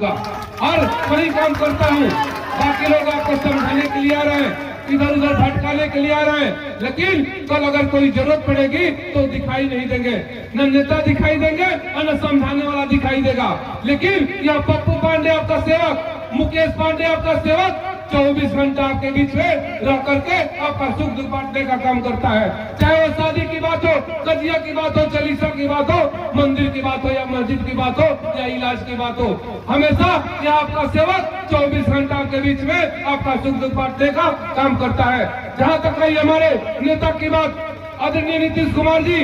और वही काम करता हूँ। बाकी लोग आपको समझाने के लिए आ रहे हैं, इधर उधर भटकाने के लिए आ रहे हैं, लेकिन कल अगर कोई जरूरत पड़ेगी तो दिखाई नहीं देंगे, न नेता दिखाई देंगे और न समझाने वाला दिखाई देगा। लेकिन यह पप्पू पांडे आपका सेवक, मुकेश पांडे आपका सेवक 24 घंटा आपके बीच में रह करके आपका सुख दुख बांटने का काम करता है। चाहे वो शादी की बात हो, कजिया की बात हो, चालीसा की बात हो, मंदिर की बात हो या मस्जिद की बात हो या इलाज की बात हो, हमेशा यह आपका सेवक 24 घंटा के बीच में आपका सुख दुख बांटने का काम करता है। जहाँ तक रही हमारे नेता की बात, आदरणीय नीतीश कुमार जी,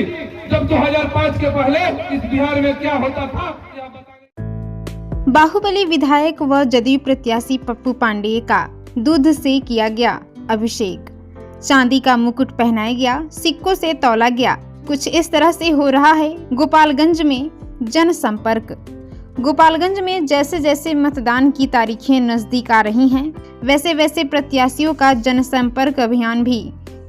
जब 2005 के पहले इस बिहार में क्या होता था यह बताने। बाहुबली विधायक व जदयू प्रत्याशी पप्पू पांडे का दूध से किया गया अभिषेक, चांदी का मुकुट पहनाया गया, सिक्कों से तौला गया। कुछ इस तरह से हो रहा है गोपालगंज में जनसंपर्क। गोपालगंज में जैसे जैसे मतदान की तारीखें नजदीक आ रही हैं, वैसे वैसे प्रत्याशियों का जनसंपर्क अभियान भी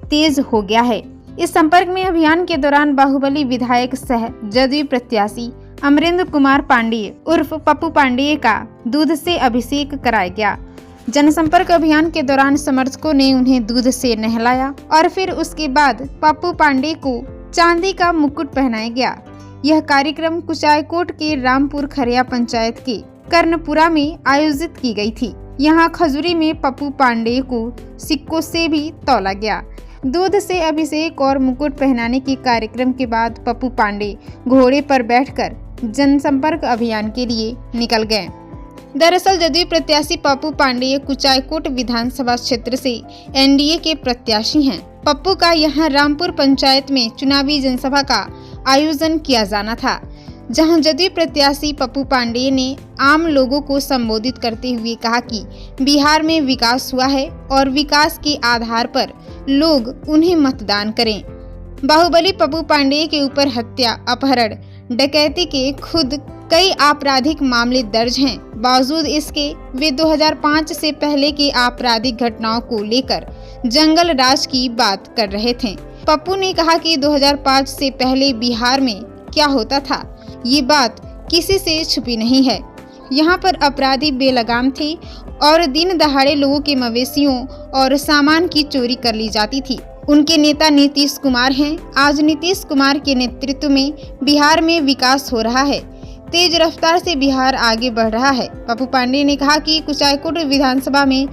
तेज हो गया है। इस संपर्क में अभियान के दौरान बाहुबली विधायक सह जदयू प्रत्याशी अमरेंद्र कुमार पांडेय उर्फ पप्पू पांडेय का दूध से अभिषेक कराया गया। जनसंपर्क अभियान के दौरान समर्थकों ने उन्हें दूध से नहलाया और फिर उसके बाद पप्पू पांडेय को चांदी का मुकुट पहनाया गया। यह कार्यक्रम कुचायकोट के रामपुर खरिया पंचायत के कर्णपुरा में आयोजित की गई थी। यहाँ खजूरी में पप्पू पांडेय को सिक्कों से भी तौला गया। दूध से अभिषेक और मुकुट पहनाने के कार्यक्रम के बाद पप्पू पांडेय घोड़े पर बैठकर जनसंपर्क अभियान के लिए निकल गए। दरअसल जदयू प्रत्याशी पप्पू पांडेय कुचायकोट विधानसभा क्षेत्र से एनडीए के प्रत्याशी हैं। पप्पू का यहां रामपुर पंचायत में चुनावी जनसभा का आयोजन किया जाना था, जहां जदयू प्रत्याशी पप्पू पांडेय ने आम लोगों को संबोधित करते हुए कहा कि बिहार में विकास हुआ है और विकास के आधार पर लोग उन्हें मतदान करें। बाहुबली पप्पू पांडेय के ऊपर हत्या, अपहरण, डकैती के खुद कई आपराधिक मामले दर्ज हैं। बावजूद इसके वे 2005 से पहले की आपराधिक घटनाओं को लेकर जंगल राज की बात कर रहे थे। पप्पू ने कहा कि 2005 से पहले बिहार में क्या होता था, ये बात किसी से छुपी नहीं है। यहाँ पर अपराधी बेलगाम थे और दिन दहाड़े लोगों के मवेशियों और सामान की चोरी कर ली जाती थी। उनके नेता नीतीश कुमार हैं। आज नीतीश कुमार के नेतृत्व में बिहार में विकास हो रहा है, तेज रफ्तार से बिहार आगे बढ़ रहा है। पप्पू पांडेय ने कहा कि कुचायकोट विधानसभा में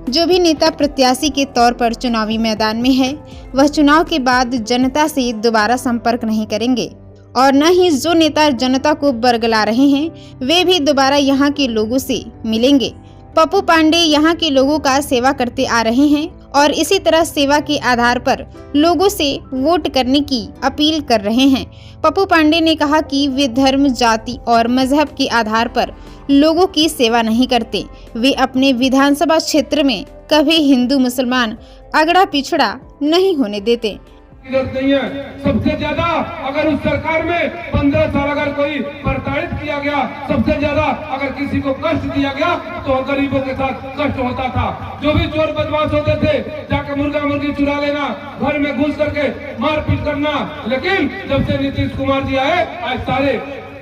जो भी नेता प्रत्याशी के तौर पर चुनावी मैदान में है, वह चुनाव के बाद जनता से दोबारा संपर्क नहीं करेंगे और न ही जो नेता जनता को बरगला रहे हैं वे भी दोबारा यहाँ के लोगों से मिलेंगे। पप्पू पांडेय यहाँ के लोगों का सेवा करते आ रहे हैं और इसी तरह सेवा के आधार पर लोगों से वोट करने की अपील कर रहे हैं। पप्पू पांडेय ने कहा कि वे धर्म, जाति और मजहब के आधार पर लोगों की सेवा नहीं करते। वे अपने विधानसभा क्षेत्र में कभी हिंदू मुसलमान अगड़ा पिछड़ा नहीं होने देते। जरूरत नहीं है। सबसे ज्यादा अगर उस सरकार में 15 साल अगर कोई प्रताड़ित किया गया, सबसे ज्यादा अगर किसी को कष्ट दिया गया तो गरीबों के साथ कष्ट होता था। जो भी चोर बदमाश होते थे, जाकर मुर्गा मुर्गी चुरा लेना, घर में घुस करके मारपीट करना। लेकिन जब से नीतीश कुमार जी आए, आज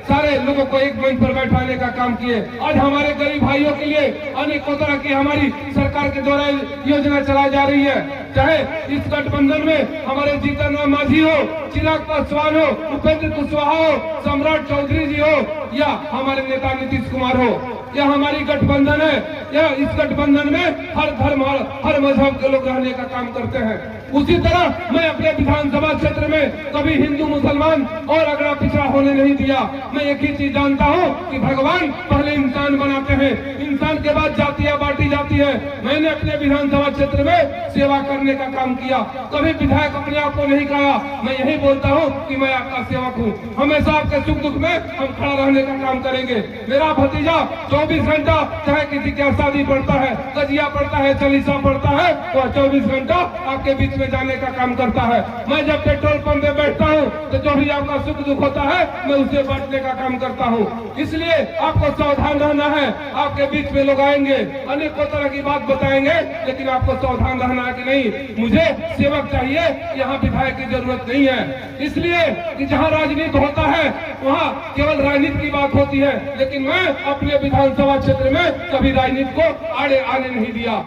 सारे लोगों को एक मंच पर बैठाने का काम किए। आज हमारे गरीब भाइयों के लिए अनेकों तरह की हमारी सरकार के द्वारा योजना चलाई जा रही है। चाहे इस गठबंधन में हमारे जीतन राम मांझी हो, चिराग पासवान हो, उपेंद्र कुशवाहा हो, सम्राट चौधरी जी हो या हमारे नेता नीतीश कुमार हो, यह हमारी गठबंधन है। यह इस गठबंधन में हर धर्म हर मजहब के लोग रहने का काम करते हैं। उसी तरह मैं अपने विधानसभा क्षेत्र में कभी हिंदू मुसलमान और अगड़ा पिछड़ा होने नहीं दिया। मैं एक ही चीज जानता हूँ कि भगवान पहले इंसान बनाते हैं, इंसान के बाद जातियां बांटी जाती है। मैंने अपने विधानसभा क्षेत्र में सेवा करने का काम किया। कभी विधायक अपने आप को नहीं कहा। मैं यही बोलता हूँ कि मैं आपका सेवक हूँ। हमेशा आपके सुख दुख में हम खड़ा रहने का काम करेंगे। मेरा भतीजा 24 घंटा, चाहे किसी की शादी पड़ता है, कजिया पड़ता है, चालीसा पड़ता है, वह 24 घंटा आपके बीच में जाने का काम करता है। मैं जब पेट्रोल पंप पे बैठता हूँ तो जो भी आपका सुख दुख होता है मैं उसे बांटने का काम करता हूँ। इसलिए आपको सावधान रहना है। आपके बीच बीच में लोग आएंगे, अनेकों तरह की बात बताएंगे, लेकिन आपको सावधान रहना है कि नहीं, मुझे सेवक चाहिए, यहाँ विधायक की जरूरत नहीं है। इसलिए कि जहाँ राजनीति होता है वहाँ केवल राजनीति की बात होती है, लेकिन मैं अपने विधानसभा क्षेत्र में कभी राजनीति को आड़े आने नहीं दिया।